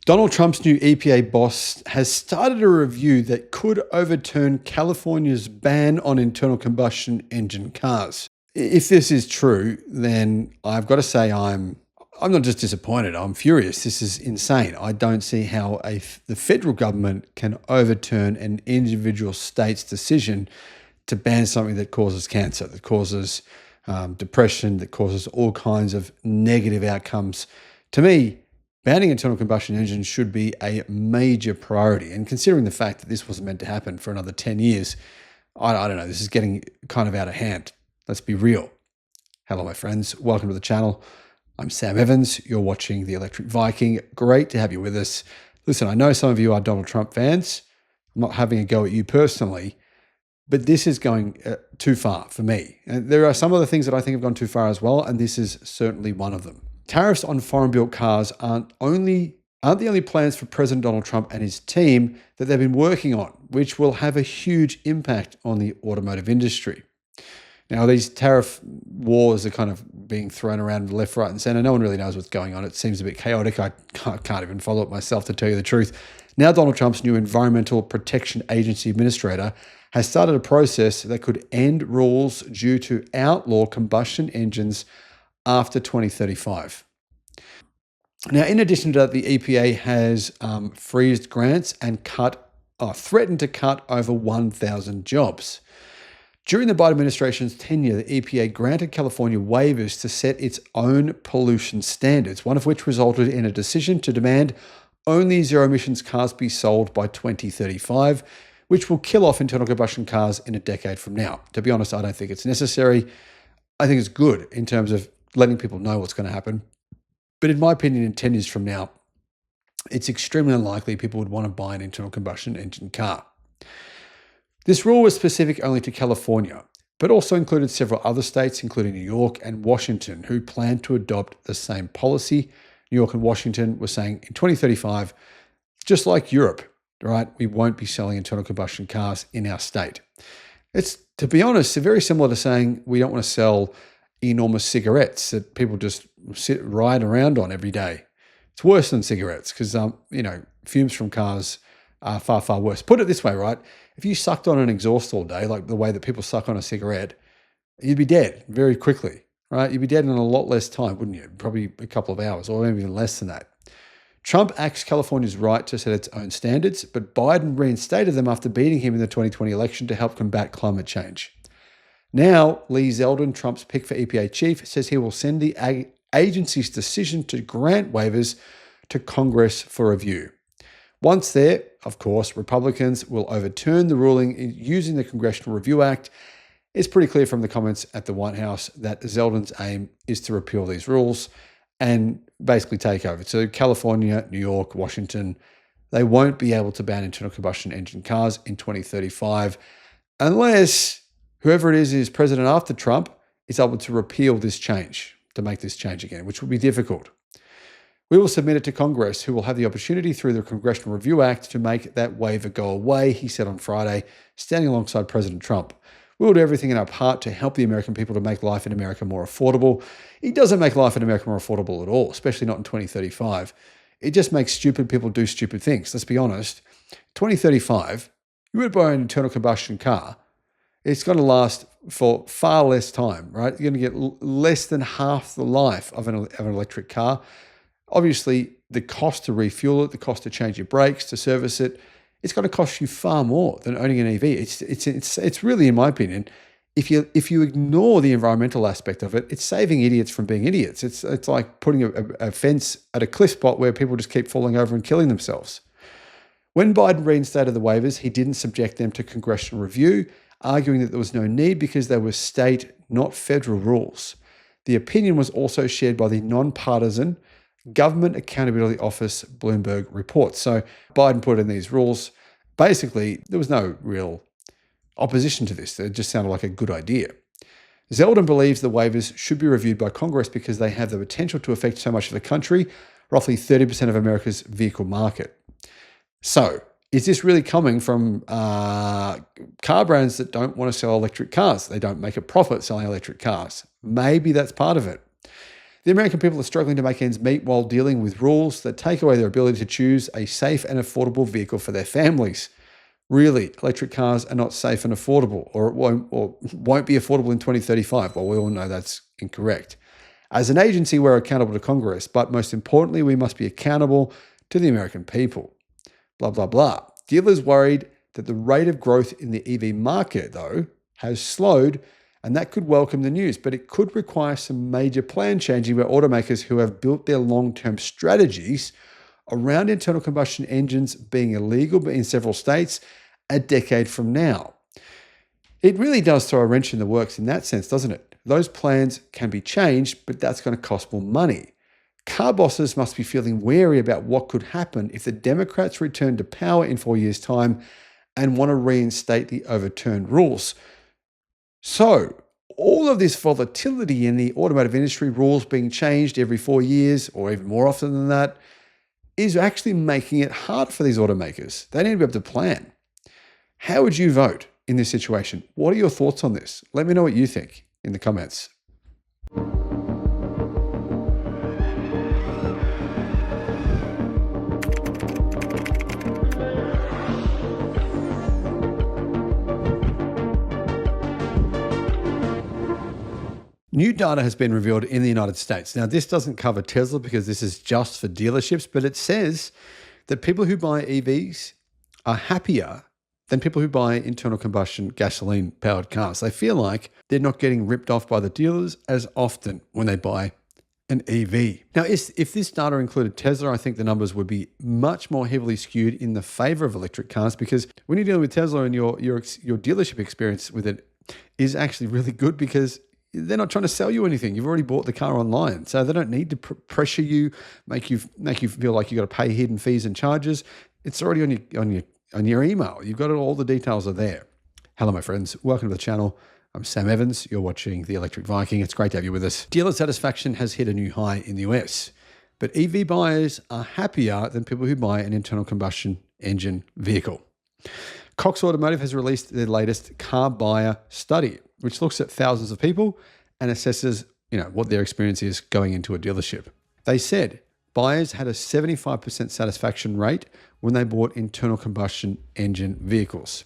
Donald Trump's new EPA boss has started a review that could overturn California's ban on internal combustion engine cars. If this is true, then I've got to say I'm not just disappointed, I'm furious. This is insane. I don't see how the federal government can overturn an individual state's decision to ban something that causes cancer, that causes depression, that causes all kinds of negative outcomes. To me, banning internal combustion engines should be a major priority. And considering the fact that this wasn't meant to happen for another 10 years, I don't know, this is getting kind of out of hand. Let's be real. Hello, my friends. Welcome to the channel. I'm Sam Evans. You're watching the Electric Viking. Great to have you with us. Listen, I know some of you are Donald Trump fans. I'm not having a go at you personally, but this is going too far for me. And there are some other things that I think have gone too far as well, and this is certainly one of them. Tariffs on foreign-built cars aren't the only plans for President Donald Trump and his team that they've been working on, which will have a huge impact on the automotive industry. Now, these tariff wars are kind of being thrown around left, right, and center. No one really knows what's going on. It seems a bit chaotic. I can't even follow it myself, to tell you the truth. Now, Donald Trump's new Environmental Protection Agency administrator has started a process that could end rules due to outlaw combustion engines after 2035. Now, in addition to that, the EPA has freezed grants and threatened to cut over 1,000 jobs. During the Biden administration's tenure, the EPA granted California waivers to set its own pollution standards, one of which resulted in a decision to demand only zero-emissions cars be sold by 2035, which will kill off internal combustion cars in a decade from now. To be honest, I don't think it's necessary. I think it's good in terms of letting people know what's going to happen. But in my opinion, in 10 years from now, it's extremely unlikely people would want to buy an internal combustion engine car. This rule was specific only to California, but also included several other states, including New York and Washington, who plan to adopt the same policy. New York and Washington were saying in 2035, just like Europe, right, we won't be selling internal combustion cars in our state. It's, to be honest, very similar to saying we don't want to sell enormous cigarettes that people just ride around on every day. It's worse than cigarettes because, fumes from cars are far, far worse. Put it this way, right? If you sucked on an exhaust all day, like the way that people suck on a cigarette, you'd be dead very quickly, right? You'd be dead in a lot less time, wouldn't you? Probably a couple of hours or maybe even less than that. Trump axed California's right to set its own standards, but Biden reinstated them after beating him in the 2020 election to help combat climate change. Now, Lee Zeldin, Trump's pick for EPA chief, says he will send the agency's decision to grant waivers to Congress for review. Once there, of course, Republicans will overturn the ruling using the Congressional Review Act. It's pretty clear from the comments at the White House that Zeldin's aim is to repeal these rules and basically take over. So California, New York, Washington, they won't be able to ban internal combustion engine cars in 2035 unless whoever it is president after Trump is able to repeal this change, to make this change again, which will be difficult. We will submit it to Congress, who will have the opportunity through the Congressional Review Act to make that waiver go away, he said on Friday, standing alongside President Trump. We will do everything in our part to help the American people to make life in America more affordable. It doesn't make life in America more affordable at all, especially not in 2035. It just makes stupid people do stupid things. Let's be honest. 2035, you would buy an internal combustion car, it's going to last for far less time, right? You're going to get less than half the life of an electric car. Obviously, the cost to refuel it, the cost to change your brakes, to service it, it's going to cost you far more than owning an EV. It's really, in my opinion, if you ignore the environmental aspect of it, it's saving idiots from being idiots. It's like putting a fence at a cliff spot where people just keep falling over and killing themselves. When Biden reinstated the waivers, he didn't subject them to congressional review, arguing that there was no need because they were state, not federal rules. The opinion was also shared by the nonpartisan Government Accountability Office Bloomberg report. So Biden put in these rules. Basically, there was no real opposition to this. It just sounded like a good idea. Zeldin believes the waivers should be reviewed by Congress because they have the potential to affect so much of the country, roughly 30% of America's vehicle market. So, is this really coming from car brands that don't want to sell electric cars? They don't make a profit selling electric cars. Maybe that's part of it. The American people are struggling to make ends meet while dealing with rules that take away their ability to choose a safe and affordable vehicle for their families. Really, electric cars are not safe and affordable, or won't be affordable in 2035. Well, we all know that's incorrect. As an agency, we're accountable to Congress, but most importantly, we must be accountable to the American people. Blah, blah, blah. Dealers worried that the rate of growth in the EV market, though, has slowed, and that could welcome the news, but it could require some major plan changing by automakers who have built their long-term strategies around internal combustion engines being illegal in several states a decade from now. It really does throw a wrench in the works in that sense, doesn't it? Those plans can be changed, but that's going to cost more money. Car bosses must be feeling wary about what could happen if the Democrats return to power in 4 years' time and want to reinstate the overturned rules. So, all of this volatility in the automotive industry, rules being changed every 4 years or even more often than that, is actually making it hard for these automakers. They need to be able to plan. How would you vote in this situation? What are your thoughts on this? Let me know what you think in the comments. New data has been revealed in the United States. Now, this doesn't cover Tesla because this is just for dealerships, but it says that people who buy EVs are happier than people who buy internal combustion gasoline-powered cars. They feel like they're not getting ripped off by the dealers as often when they buy an EV. Now, if this data included Tesla, I think the numbers would be much more heavily skewed in the favor of electric cars, because when you're dealing with Tesla and your dealership experience with it is actually really good, because they're not trying to sell you anything. You've already bought the car online, so they don't need to pressure you, make you feel like you got to pay hidden fees and charges. It's already on your email. You've got it, all the details are there. Hello, my friends. Welcome to the channel. I'm Sam Evans. You're watching the Electric Viking. It's great to have you with us. Dealer satisfaction has hit a new high in the US, but EV buyers are happier than people who buy an internal combustion engine vehicle. Cox Automotive has released their latest car buyer study, which looks at thousands of people and assesses, what their experience is going into a dealership. They said buyers had a 75% satisfaction rate when they bought internal combustion engine vehicles.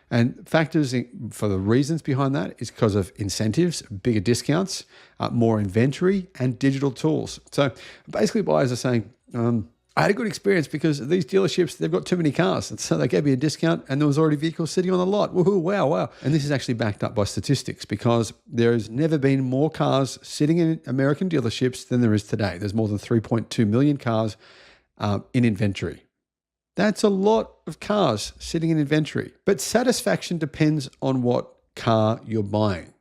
And factors for the reasons behind that is because of incentives, bigger discounts, more inventory, and digital tools. So basically buyers are saying, I had a good experience because these dealerships, they've got too many cars. And so they gave me a discount and there was already vehicles sitting on the lot. Woohoo, wow. And this is actually backed up by statistics, because there has never been more cars sitting in American dealerships than there is today. There's more than 3.2 million cars in inventory. That's a lot of cars sitting in inventory. But satisfaction depends on what car you're buying.